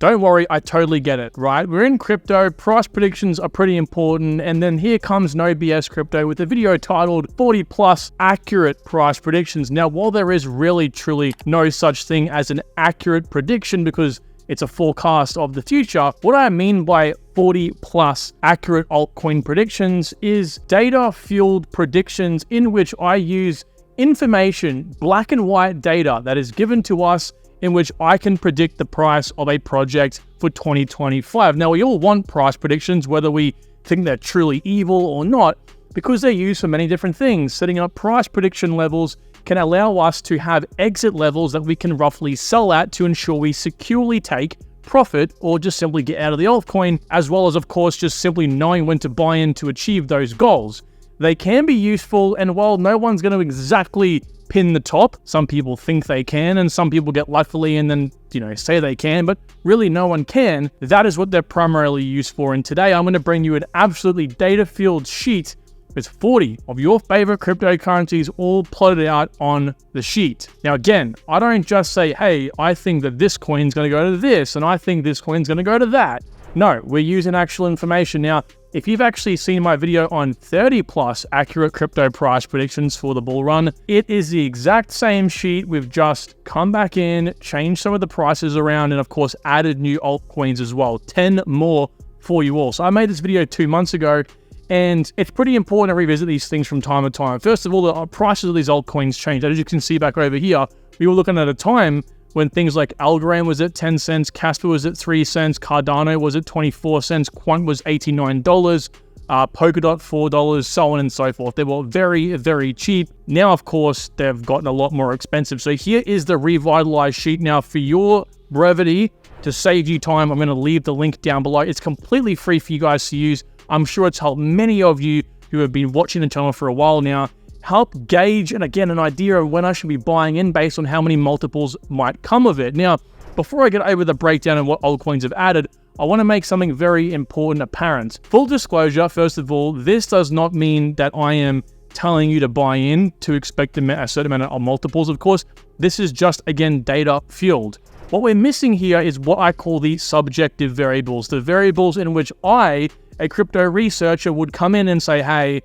Don't worry, I totally get it, right? We're in crypto, price predictions are pretty important, and then here comes No BS Crypto with a video titled 40 plus accurate price predictions. Now, while there is really truly no such thing as an accurate prediction because it's a forecast of the future, what I mean by 40 plus accurate altcoin predictions is data-fueled predictions in which I use information, black and white data that is given to us in which I can predict the price of a project for 2025. Now, we all want price predictions, whether we think they're truly evil or not, because they're used for many different things. Setting up price prediction levels can allow us to have exit levels that we can roughly sell at to ensure we securely take profit or just simply get out of the altcoin, as well as, of course, just simply knowing when to buy in to achieve those goals. They can be useful, and while no one's going to exactly pin the top, some people think they can, and some people get luckily and then, say they can, but really no one can. That is what they're primarily used for. And today I'm going to bring you an absolutely data-filled sheet with 40 of your favorite cryptocurrencies all plotted out on the sheet. Now, again, I don't just say, hey, I think that this coin's going to go to this, and I think this coin's going to go to that. No, we're using actual information. Now, if you've actually seen my video on 30 plus accurate crypto price predictions for the bull run, it is the exact same sheet. We've just come back in, changed some of the prices around, and of course, added new altcoins as well, 10 more for you all. So I made this video 2 months ago, and it's pretty important to revisit these things from time to time. First of all, the prices of these altcoins changed. As you can see back over here, we were looking at a time when things like Algorand was at 10 cents, Casper was at 3 cents, Cardano was at 24 cents, Quant was $89, Polkadot $4, so on and so forth. They were very, very cheap. Now, of course, they've gotten a lot more expensive. So here is the revitalized sheet. Now, for your brevity, to save you time, I'm going to leave the link down below. It's completely free for you guys to use. I'm sure it's helped many of you who have been watching the channel for a while now help gauge, and again, an idea of when I should be buying in based on how many multiples might come of it. Now, before I get over the breakdown and what altcoins have added, I want to make something very important apparent. Full disclosure, first of all, this does not mean that I am telling you to buy in to expect a certain amount of multiples. Of course, this is just, again, data fueled. What we're missing here is what I call the subjective variables, the variables in which I, a crypto researcher, would come in and say, hey,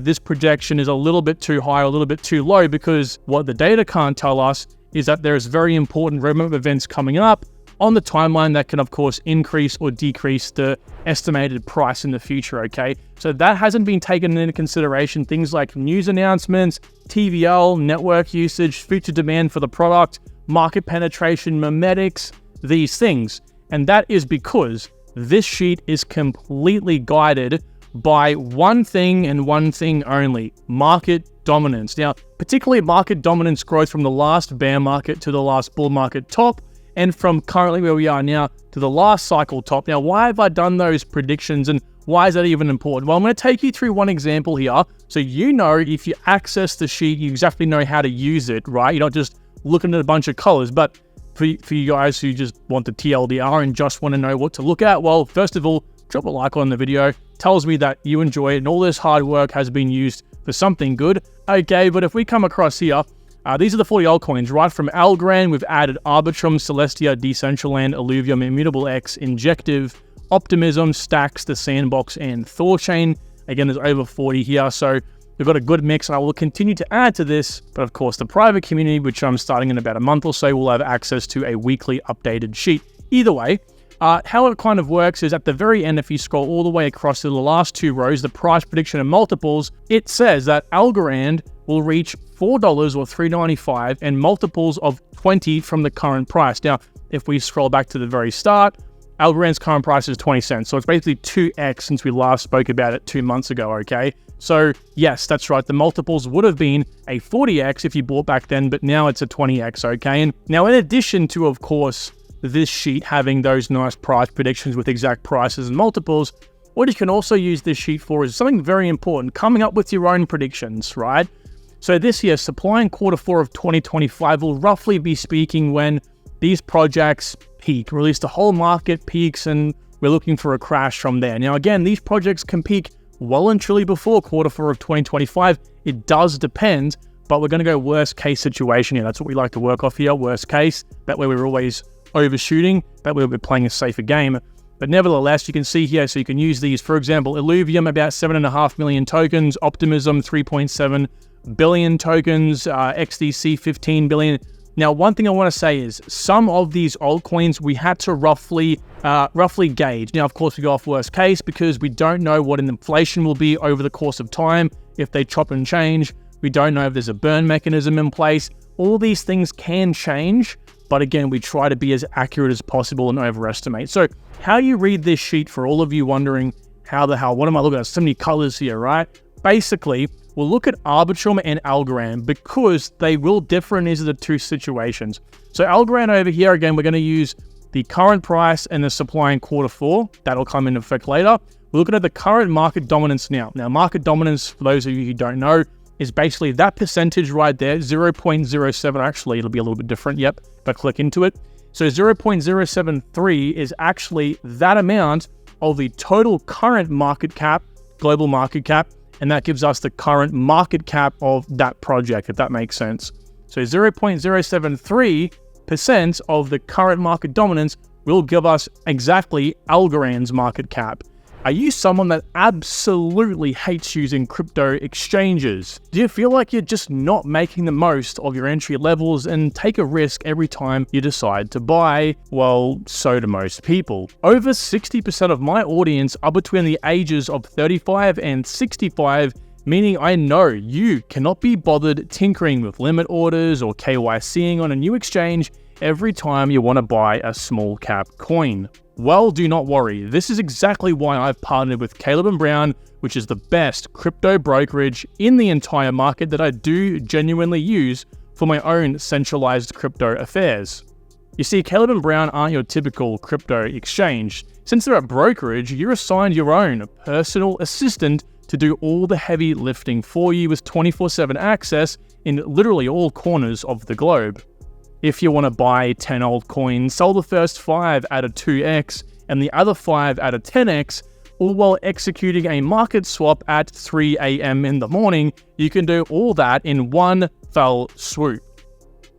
this projection is a little bit too high, a little bit too low, because what the data can't tell us is that there's very important roadmap events coming up on the timeline that can, of course, increase or decrease the estimated price in the future, okay? So that hasn't been taken into consideration. Things like news announcements, TVL, network usage, future demand for the product, market penetration, memetics, these things. And that is because this sheet is completely guided by one thing and one thing only: market dominance. Now, particularly market dominance growth from the last bear market to the last bull market top, and from currently where we are now to the last cycle top. Now, why have I done those predictions, and why is that even important? Well, I'm going to take you through one example here, so if you access the sheet, you exactly know how to use it, right? You're not just looking at a bunch of colors. But for you guys who just want the TLDR and just want to know what to look at, well, first of all, drop a like on the video. Tells me that you enjoy it and all this hard work has been used for something good. Okay, but if we come across here, these are the 40 altcoins, right? From Algorand, we've added Arbitrum, Celestia, Decentraland, Illuvium, Immutable X, Injective, Optimism, Stacks, The Sandbox, and ThorChain. Again, there's over 40 here, so we've got a good mix, and I will continue to add to this. But of course, the private community, which I'm starting in about a month or so, will have access to a weekly updated sheet. Either way, how it kind of works is at the very end, if you scroll all the way across to the last 2 rows, the price prediction and multiples, it says that Algorand will reach $4 or $3.95 and multiples of 20 from the current price. Now, if we scroll back to the very start, Algorand's current price is 20 cents. So it's basically 2x since we last spoke about it 2 months ago, okay? So yes, that's right. The multiples would have been a 40x if you bought back then, but now it's a 20x, okay? And now in addition to, of course, this sheet having those nice price predictions with exact prices and multiples, what you can also use this sheet for is something very important: coming up with your own predictions, right? So this year, supply in Q4 of 2025 will roughly be speaking when these projects peak, or at least the whole market peaks, and we're looking for a crash from there. Now, again, these projects can peak well and truly before Q4 of 2025. It does depend, but we're going to go worst case situation here. That's what we like to work off here, worst case. That way we're always overshooting, but we're playing a safer game. But nevertheless, you can see here, so you can use these. For example, Illuvium, about 7.5 million tokens, Optimism, 3.7 billion tokens, XDC, 15 billion. Now, one thing I want to say is some of these altcoins we had to roughly gauge. Now, of course, we go off worst case because we don't know what an inflation will be over the course of time, if they chop and change. We don't know if there's a burn mechanism in place. All these things can change, but again, we try to be as accurate as possible and overestimate. So how you read this sheet, for all of you wondering, how the hell, what am I looking at? So many colors here, right? Basically, we'll look at Arbitrum and Algorand because they will differ in these are the two situations. So Algorand over here, again, we're going to use the current price and the supply in Q4. That'll come into effect later. We're looking at the current market dominance now. Now, market dominance, for those of you who don't know, is basically that percentage right there, 0.07. Actually, it'll be a little bit different. Yep, if I click into it. So 0.073 is actually that amount of the total current market cap, global market cap, and that gives us the current market cap of that project, if that makes sense. So 0.073% of the current market dominance will give us exactly Algorand's market cap. Are you someone that absolutely hates using crypto exchanges? Do you feel like you're just not making the most of your entry levels and take a risk every time you decide to buy? Well, so do most people. Over 60% of my audience are between the ages of 35 and 65, meaning I know you cannot be bothered tinkering with limit orders or KYCing on a new exchange every time you want to buy a small cap coin. Well, do not worry. This is exactly why I've partnered with Caleb & Brown, which is the best crypto brokerage in the entire market that I do genuinely use for my own centralized crypto affairs. You see, Caleb & Brown aren't your typical crypto exchange. Since they're a brokerage, you're assigned your own personal assistant to do all the heavy lifting for you with 24/7 access in literally all corners of the globe. If you want to buy 10 altcoins, sell the first 5 at a 2x and the other 5 at a 10x, all while executing a market swap at 3 a.m. in the morning, you can do all that in one fell swoop.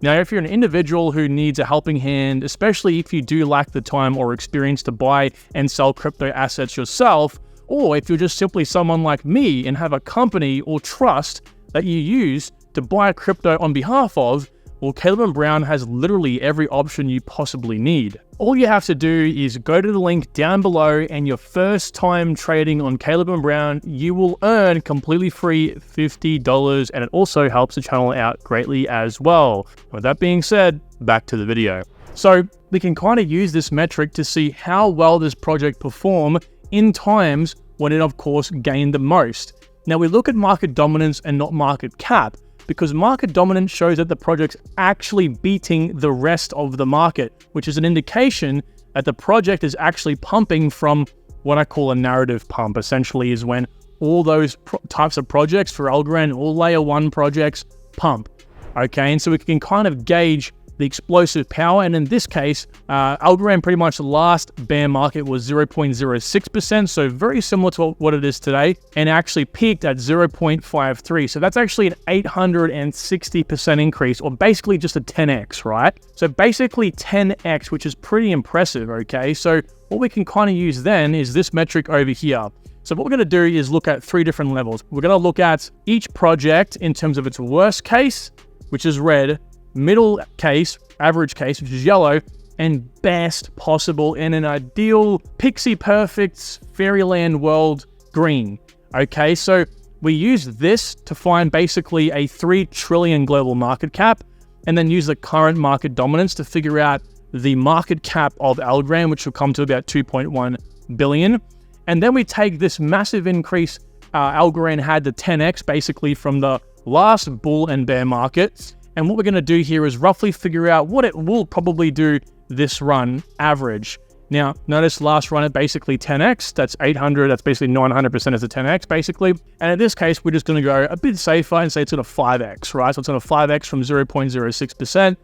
Now, if you're an individual who needs a helping hand, especially if you do lack the time or experience to buy and sell crypto assets yourself, or if you're just simply someone like me and have a company or trust that you use to buy crypto on behalf of, well, Caleb & Brown has literally every option you possibly need. All you have to do is go to the link down below, and your first time trading on Caleb & Brown, you will earn completely free $50, and it also helps the channel out greatly as well. With that being said, back to the video. So we can kind of use this metric to see how well this project performed in times when it, of course, gained the most. Now we look at market dominance and not market cap, because market dominance shows that the project's actually beating the rest of the market, which is an indication that the project is actually pumping from what I call a narrative pump. Essentially is when all those types of projects for Algorand, all layer 1 projects, pump. Okay, and so we can kind of gauge the explosive power, and in this case, Algorand pretty much the last bear market was 0.06%, so very similar to what it is today, and actually peaked at 0.53. So that's actually an 860% increase, or basically just a 10x, right? So basically 10x, which is pretty impressive, okay? So what we can kind of use then is this metric over here. So what we're going to do is look at 3 different levels. We're going to look at each project in terms of its worst case, which is red, middle case, average case, which is yellow, and best possible in an ideal pixie perfect fairyland world, green. Okay, so we use this to find basically a 3 trillion global market cap, and then use the current market dominance to figure out the market cap of Algorand, which will come to about 2.1 billion. And then we take this massive increase Algorand had, the 10x basically from the last bull and bear market. And what we're going to do here is roughly figure out what it will probably do this run average. Now, notice last run at basically 10x, that's 800, that's basically 900% as a 10x basically. And in this case, we're just going to go a bit safer and say it's at a 5x, right? So it's on a 5x from 0.06%,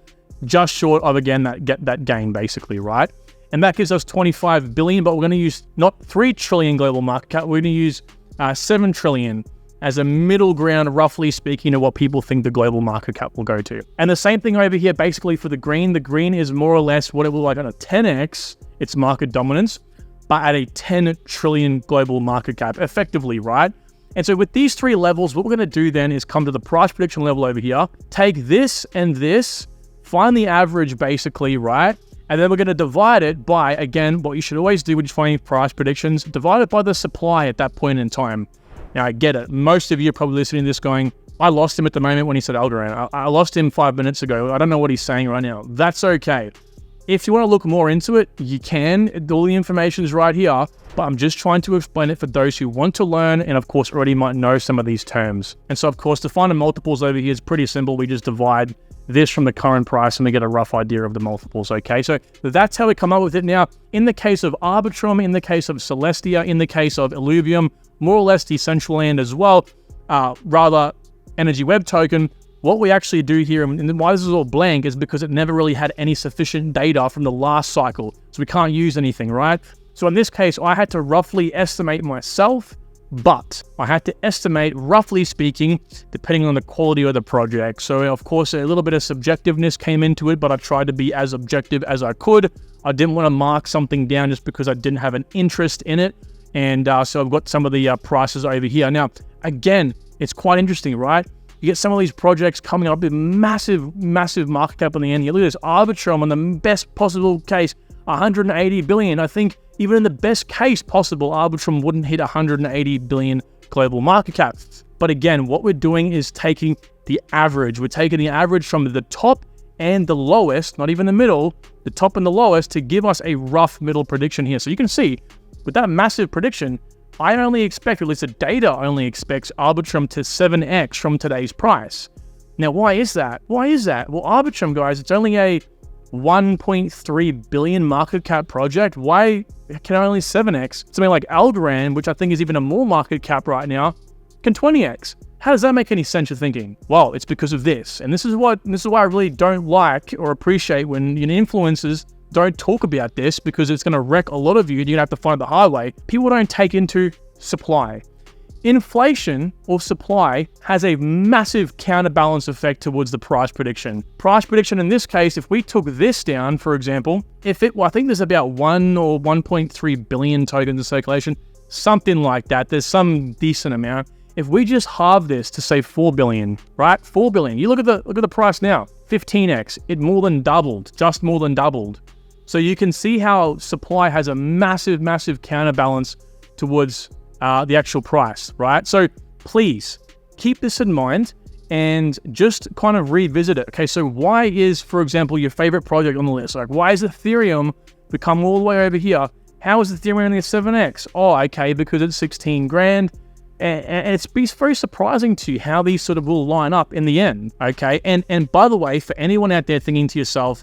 just short of, again, that gain basically, right? And that gives us 25 billion, but we're going to use not 3 trillion global market cap, we're going to use 7 trillion as a middle ground, roughly speaking, to what people think the global market cap will go to. And the same thing over here, basically for the green is more or less what it will like on a 10x its market dominance, but at a 10 trillion global market cap, effectively, right? And so with these three levels, what we're going to do then is come to the price prediction level over here, take this and this, find the average basically, right? And then we're going to divide it by, again, what you should always do when you're finding price predictions, divide it by the supply at that point in time. Now, I get it. Most of you are probably listening to this going, I lost him at the moment when he said Algorand. I lost him 5 minutes ago. I don't know what he's saying right now. That's okay. If you want to look more into it, you can. All the information is right here, but I'm just trying to explain it for those who want to learn and, of course, already might know some of these terms. And so, of course, to find the multiples over here is pretty simple. We just divide this from the current price and we get a rough idea of the multiples, okay? So that's how we come up with it. Now, in the case of Arbitrum, in the case of Celestia, in the case of Illuvium, more or less Decentraland as well, rather Energy Web Token, what we actually do here, and why this is all blank, is because it never really had any sufficient data from the last cycle. So we can't use anything, right? So in this case, I had to roughly estimate myself, but I had to estimate, roughly speaking, depending on the quality of the project. So of course, a little bit of subjectiveness came into it, but I tried to be as objective as I could. I didn't want to mark something down just because I didn't have an interest in it. And so I've got some of the prices over here. Now, again, it's quite interesting, right? You get some of these projects coming up with massive, massive market cap on the end. You look at this Arbitrum on the best possible case, 180 billion. I think even in the best case possible, Arbitrum wouldn't hit 180 billion global market cap. But again, what we're doing is taking the average. We're taking the average from the top and the lowest, not even the middle, the top and the lowest, to give us a rough middle prediction here. So you can see with that massive prediction, I only expect, at least the data only expects Arbitrum to 7x from today's price. Now, why is that? Why is that? Well, Arbitrum, guys, it's only a 1.3 billion market cap project. Why can only 7x? Something like Algorand, which I think is even a more market cap right now, can 20x. How does that make any sense, you're thinking? Well, it's because of this. And this is why I really don't like or appreciate when influencers don't talk about this, because it's going to wreck a lot of you and you're going to have to find the hard way. People don't take into supply. Inflation or supply has a massive counterbalance effect towards the price prediction. Price prediction in this case, if we took this down, for example, I think there's about 1 or 1.3 billion tokens in circulation, something like that. There's some decent amount. If we just halve this to say 4 billion, right? 4 billion. You look at the price now, 15x. It more than doubled, just more than doubled. So you can see how supply has a massive, massive counterbalance towards the actual price, right? So please keep this in mind and just kind of revisit it. Okay, so why is, for example, your favorite project on the list? Like, why is Ethereum become all the way over here? How is Ethereum only at 7x? Oh, okay, because it's 16 grand. And it's very surprising to you how these sort of will line up in the end, okay? And by the way, for anyone out there thinking to yourself,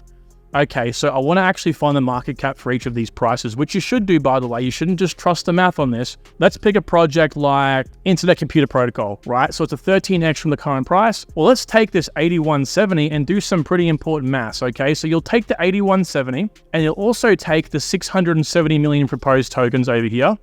okay, so I want to actually find the market cap for each of these prices, which you should do, by the way. You shouldn't just trust the math on this. Let's pick a project like Internet Computer Protocol, right? So it's a 13x from the current price. Well, let's take this 8170 and do some pretty important maths, okay? So you'll take the 8170 and you'll also take the 670 million proposed tokens over here.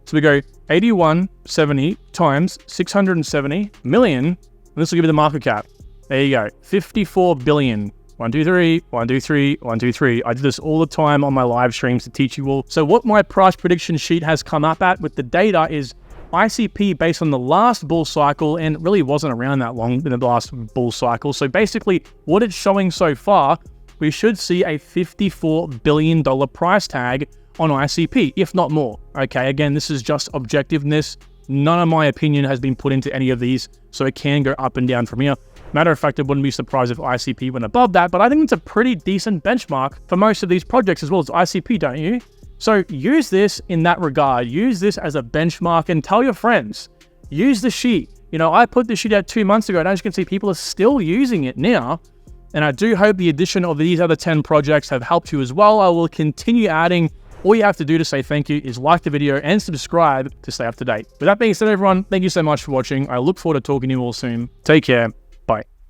So we go 8170 times 670 million, and this will give you the market cap. There you go, 54 billion. 1, 2, 3, 1, 2, 3, 1, 2, 3. I do this all the time on my live streams to teach you all. So what my price prediction sheet has come up at with the data is ICP based on the last bull cycle, and it really wasn't around that long in the last bull cycle. So basically what it's showing so far, we should see a $54 billion price tag on ICP, if not more. Okay, again, this is just objectiveness. None of my opinion has been put into any of these, so it can go up and down from here. Matter of fact, I wouldn't be surprised if ICP went above that, but I think it's a pretty decent benchmark for most of these projects as well as ICP, don't you? So use this in that regard. Use this as a benchmark and tell your friends. Use the sheet. I put the sheet out 2 months ago, and as you can see, people are still using it now. And I do hope the addition of these other 10 projects have helped you as well. I will continue adding. All you have to do to say thank you is like the video and subscribe to stay up to date. With that being said, everyone, thank you so much for watching. I look forward to talking to you all soon. Take care.